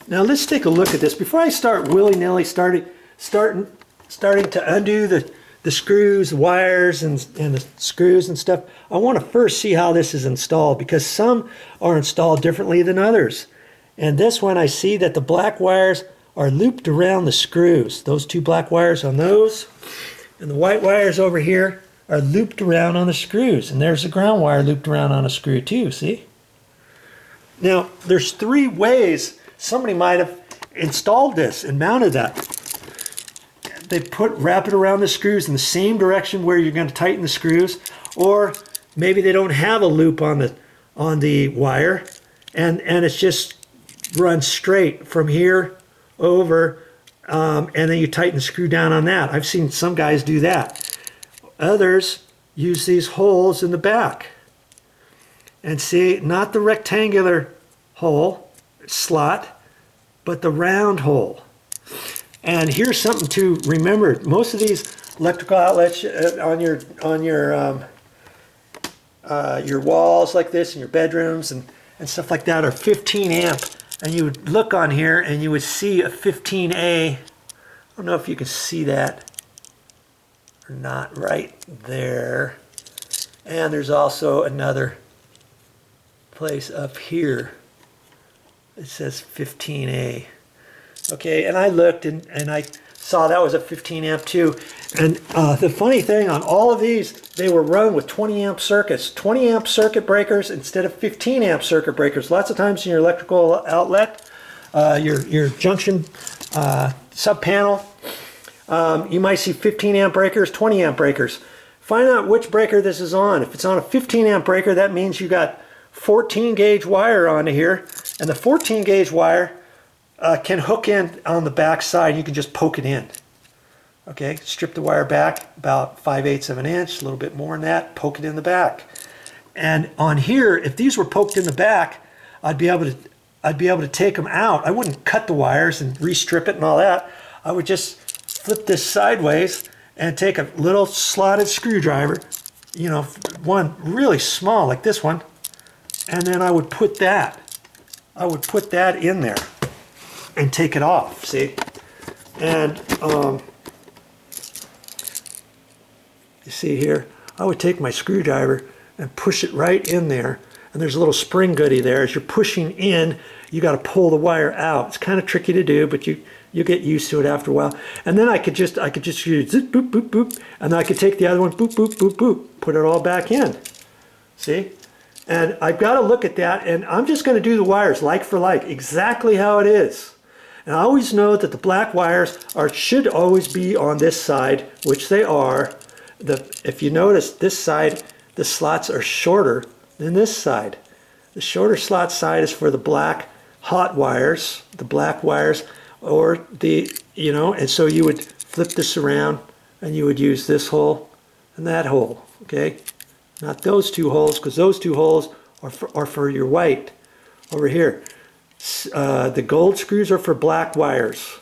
Now let's take a look at this. Before I start willy-nilly starting to undo the screws, wires, and the screws and stuff, I want to first see how this is installed, because some are installed differently than others. And this one, I see that the black wires are looped around the screws. Those two black wires on those, and the white wires over here are looped around on the screws. And there's a ground wire looped around on a screw too, see? Now, there's 3 ways somebody might have installed this and mounted that. They wrap it around the screws in the same direction where you're going to tighten the screws, or maybe they don't have a loop on the wire, and it's just runs straight from here over, and then you tighten the screw down on that. I've seen some guys do that. Others use these holes in the back. And see, not the rectangular hole, slot, but the round hole. And here's something to remember. Most of these electrical outlets on your walls like this in your bedrooms and stuff like that are 15 amp. And you would look on here and you would see a 15A. I don't know if you can see that or not right there. And there's also another place up here. It says 15A. Okay, and I looked and I saw that was a 15 amp too. And the funny thing on all of these, they were run with 20 amp circuits. 20 amp circuit breakers instead of 15 amp circuit breakers. Lots of times in your electrical outlet, your junction sub panel, you might see 15 amp breakers, 20 amp breakers. Find out which breaker this is on. If it's on a 15 amp breaker, that means you got 14 gauge wire onto here, and the 14 gauge wire can hook in on the back side. You can just poke it in. Okay, strip the wire back about 5/8 of an inch, a little bit more than that, poke it in the back. And on here, if these were poked in the back, I'd be able to take them out. I wouldn't cut the wires and restrip it and all that. I would just flip this sideways and take a little slotted screwdriver, you know, one really small like this one, and then I would put that in there and take it off, see? And you see here, I would take my screwdriver and push it right in there, and there's a little spring goodie there. As you're pushing in, you got to pull the wire out. It's kind of tricky to do, but you get used to it after a while. And then I could just use zip, boop, boop, boop, and then I could take the other one, boop, boop, boop, boop, put it all back in. See? And I've got to look at that, and I'm just going to do the wires like for like, exactly how it is. And I always know that the black wires should always be on this side, which they are. If you notice, this side, the slots are shorter than this side. The shorter slot side is for the black hot wires, the black wires, or the, you know, and so you would flip this around and you would use this hole and that hole, okay? Not those two holes, because those two holes are for your white over here. The gold screws are for black wires.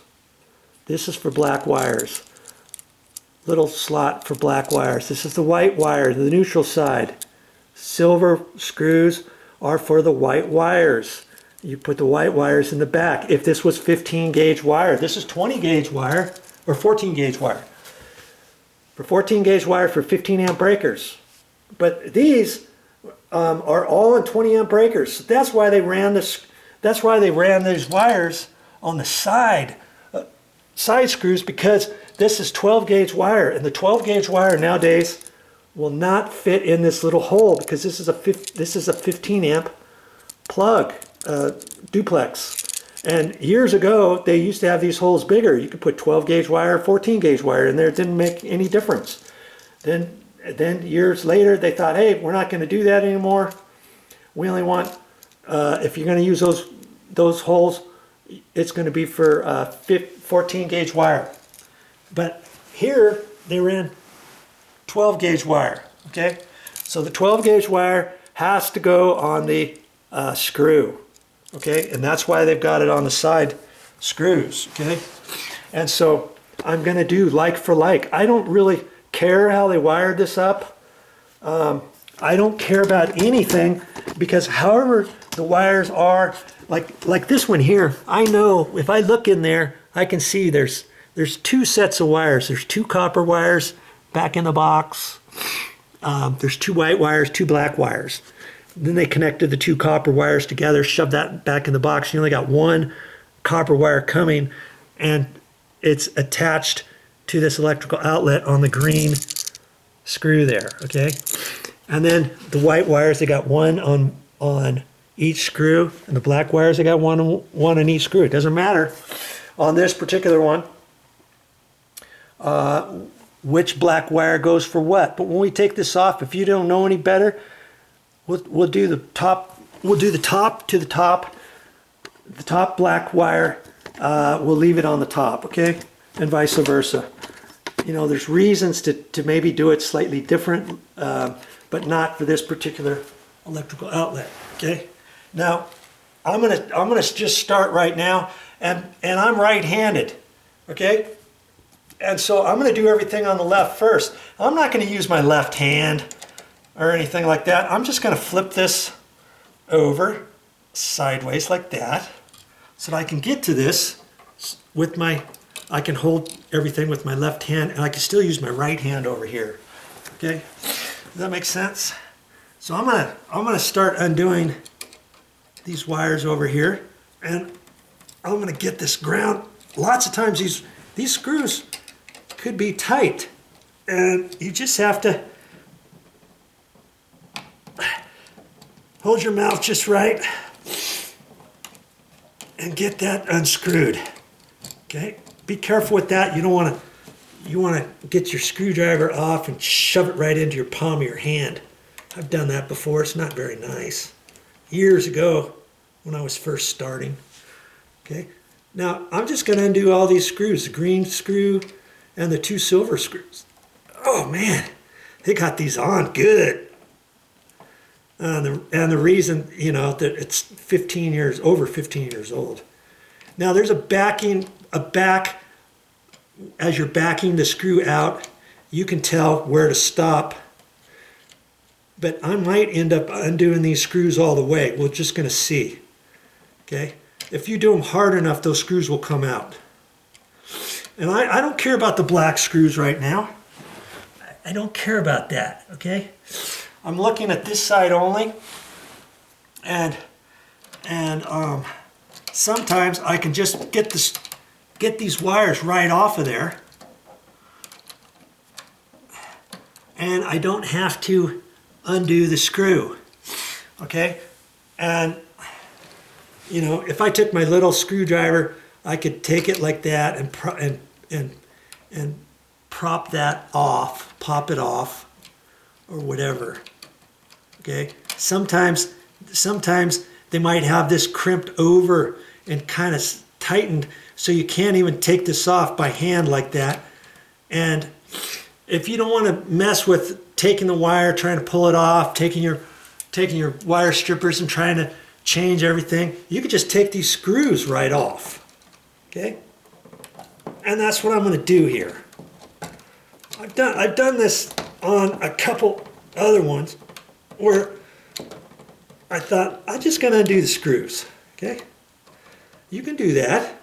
This is for black wires. Little slot for black wires. This is the white wire, the neutral side. Silver screws are for the white wires. You put the white wires in the back. If this was 15 gauge wire, this is 20 gauge wire, or 14 gauge wire. For 14 gauge wire for 15 amp breakers. But these are all in 20 amp breakers. So that's why they ran this. That's why they ran these wires on the side screws, because this is 12 gauge wire, and the 12 gauge wire nowadays will not fit in this little hole, because this is a 15 amp plug duplex. And years ago they used to have these holes bigger. You could put 12 gauge wire, 14 gauge wire in there. It didn't make any difference. Then years later they thought, hey, we're not going to do that anymore. We only want, if you're going to use those holes, it's going to be for 14 gauge wire. But here they ran 12 gauge wire, okay? So the 12 gauge wire has to go on the screw, okay? And that's why they've got it on the side screws, okay? And so I'm going to do like for like. I don't really care how they wired this up. I don't care about anything, because however the wires are, like this one here, I know if I look in there, I can see there's two sets of wires. There's two copper wires back in the box. There's two white wires, two black wires. Then they connected the two copper wires together, shoved that back in the box. You only got one copper wire coming, and it's attached to this electrical outlet on the green screw there, okay? And then the white wires, they got one on each screw, and the black wires, they got one on each screw. It doesn't matter on this particular one which black wire goes for what. But when we take this off, if you don't know any better, we'll do the top. We'll do the top to the top. The top black wire, we'll leave it on the top, okay? And vice versa. You know, there's reasons to maybe do it slightly different, but not for this particular electrical outlet, okay? Now, I'm gonna just start right now, and I'm right-handed, okay? And so I'm gonna do everything on the left first. I'm not gonna use my left hand or anything like that. I'm just gonna flip this over sideways like that, so that I can get to this with I can hold everything with my left hand, and I can still use my right hand over here. Okay, does that make sense? So I'm gonna start undoing these wires over here, and I'm gonna get this ground. Lots of times these screws could be tight, and you just have to hold your mouth just right and get that unscrewed. Okay, be careful with that. You want to get your screwdriver off and shove it right into your palm of your hand. I've done that before. It's not very nice. Years ago when I was first starting. Okay, now I'm just going to undo all these screws, the green screw and the two silver screws. Oh man, they got these on good. And the reason, you know, that it's over 15 years old. Now there's a back, as you're backing the screw out, you can tell where to stop. But I might end up undoing these screws all the way. We're just going to see. Okay? If you do them hard enough, those screws will come out. And I don't care about the black screws right now. I don't care about that, okay? I'm looking at this side only, and sometimes I can just get these wires right off of there, and I don't have to undo the screw, okay? And you know, if I took my little screwdriver, I could take it like that and prop that off, pop it off, or whatever. Okay, sometimes they might have this crimped over and kind of tightened, so you can't even take this off by hand like that. And if you don't want to mess with taking the wire, trying to pull it off, taking your wire strippers and trying to change everything, you could just take these screws right off. Okay, and that's what I'm going to do here. I've done this on a couple other ones where I thought I'm just going to undo the screws. Okay, you can do that.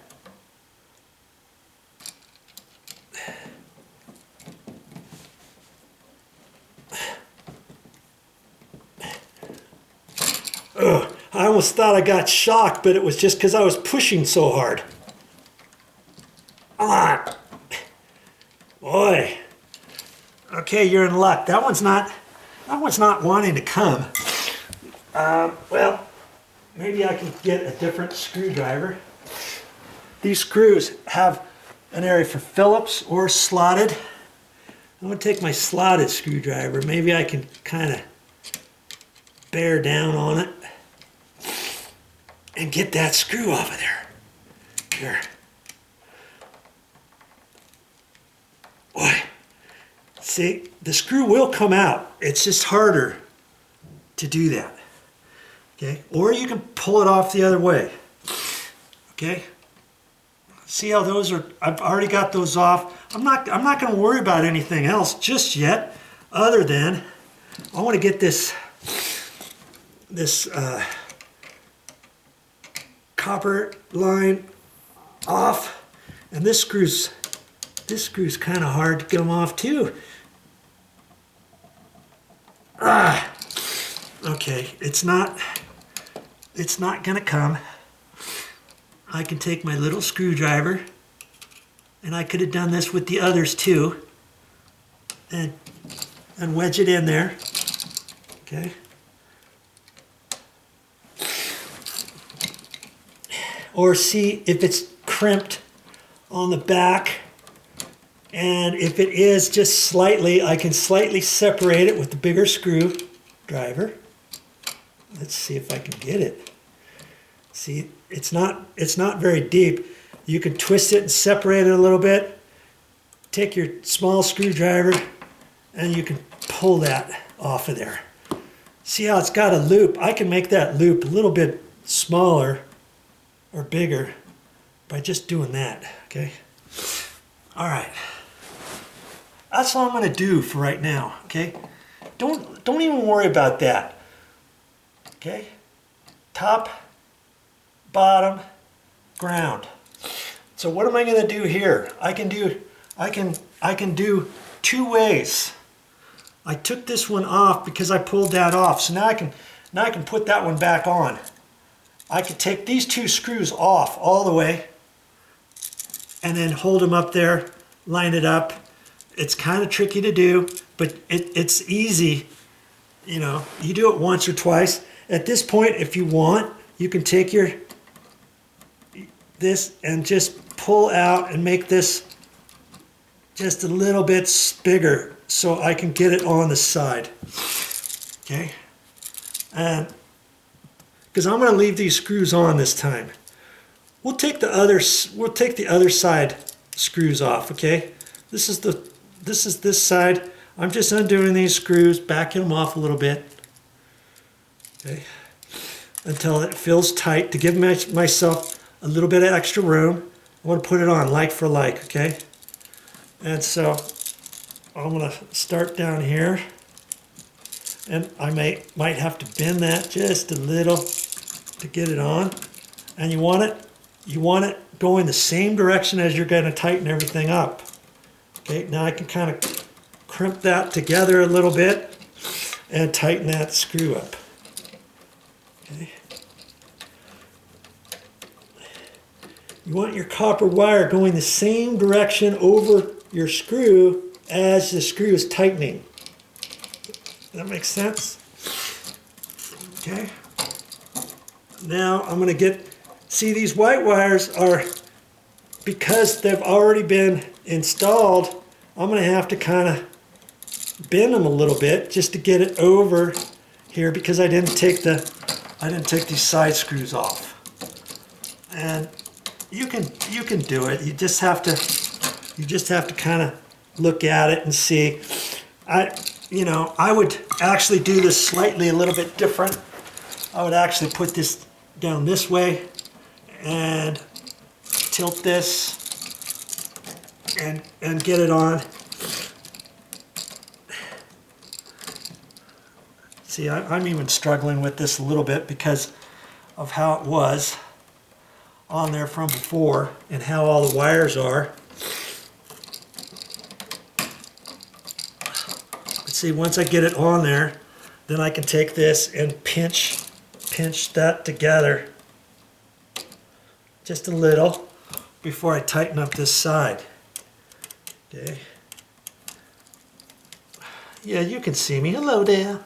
Ugh, I almost thought I got shocked, but it was just because I was pushing so hard. Come on. Boy. Okay, you're in luck. That one's not wanting to come. Well, maybe I can get a different screwdriver. These screws have an area for Phillips or slotted. I'm going to take my slotted screwdriver. Maybe I can kind of bear down on it and get that screw off of there. Here. Boy. See, the screw will come out. It's just harder to do that. Okay? Or you can pull it off the other way. Okay? See how those are, I've already got those off. I'm not going to worry about anything else just yet, other than I want to get this copper line off, and this screw's kind of hard to come off too. Okay, it's not gonna come. I can take my little screwdriver, and I could have done this with the others too, and wedge it in there. Okay. Or see if it's crimped on the back, and if it is just slightly, I can slightly separate it with the bigger screwdriver. Let's see if I can get it. See, it's not very deep. You can twist it and separate it a little bit. Take your small screwdriver and you can pull that off of there. See how it's got a loop? I can make that loop a little bit smaller or bigger by just doing that, okay? All right. That's all I'm gonna do for right now, okay? Don't even worry about that. Okay? Top, bottom, ground. So what am I gonna do here? I can do two ways. I took this one off because I pulled that off. So now I can put that one back on. I could take these two screws off all the way and then hold them up there, line it up. It's kind of tricky to do, but it's easy. You know, you do it once or twice. At this point, if you want, you can take this and just pull out and make this just a little bit bigger so I can get it on the side. Okay? And because I'm going to leave these screws on this time. We'll take the other side screws off, okay? This is this side. I'm just undoing these screws, backing them off a little bit. Okay, until it feels tight to give myself a little bit of extra room. I want to put it on like for like, okay? And so I'm going to start down here, and I might have to bend that just a little to get it on. And you want it going the same direction as you're going to tighten everything up. Okay, now I can kind of crimp that together a little bit and tighten that screw up. Okay. You want your copper wire going the same direction over your screw as the screw is tightening. Does that make sense? Okay. Now I'm going to see these white wires are, because they've already been installed, I'm going to have to kind of bend them a little bit just to get it over here because I didn't take these side screws off. And you can do it. You just have to kind of look at it and see. I would actually do this slightly a little bit different. I would actually put this down this way and tilt this and get it on. See, I'm even struggling with this a little bit because of how it was on there from before and how all the wires are. But see, once I get it on there, then I can take this and pinch that together just a little before I tighten up this side. Okay. Yeah, you can see me. Hello there.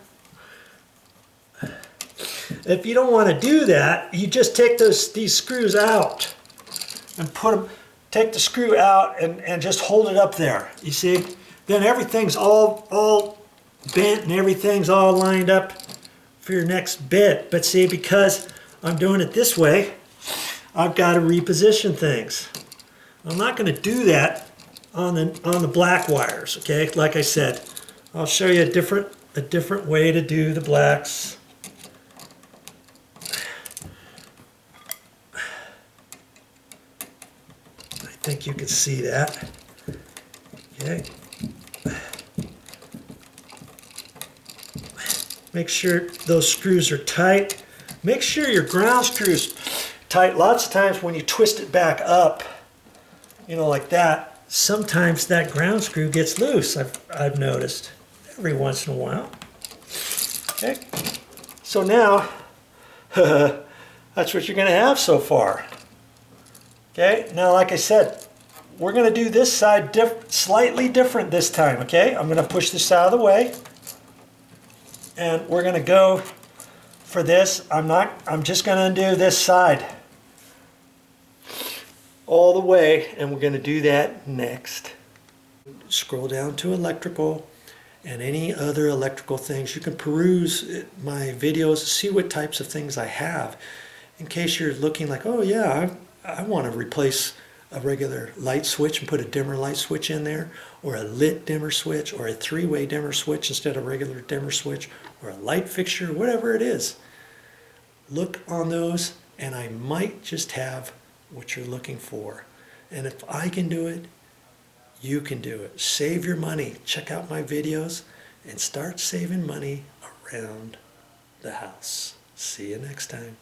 If you don't want to do that, you just take these screws out and take the screw out and just hold it up there. You see? Then everything's all bent and everything's all lined up for your next bit. But see, because I'm doing it this way, I've got to reposition things. I'm not going to do that on the black wires, okay? Like I said, I'll show you a different way to do the blacks. I think you can see that. Okay. Make sure those screws are tight. Make sure your ground screws tight. Lots of times when you twist it back up, you know, like that, sometimes that ground screw gets loose, I've noticed, every once in a while. Okay, so now, that's what you're going to have so far. Okay, now like I said, we're going to do this side slightly different this time, okay? I'm going to push this out of the way, and we're going to go for this. I'm just going to undo this side all the way, and we're going to do that next. Scroll down to electrical and any other electrical things. You can peruse my videos, see what types of things I have, in case you're looking like, oh yeah, I want to replace a regular light switch and put a dimmer light switch in there, or a lit dimmer switch, or a three-way dimmer switch instead of a regular dimmer switch, or a light fixture, whatever it is. Look on those, and I might just have what you're looking for. And if I can do it, you can do it. Save your money. Check out my videos and start saving money around the house. See you next time.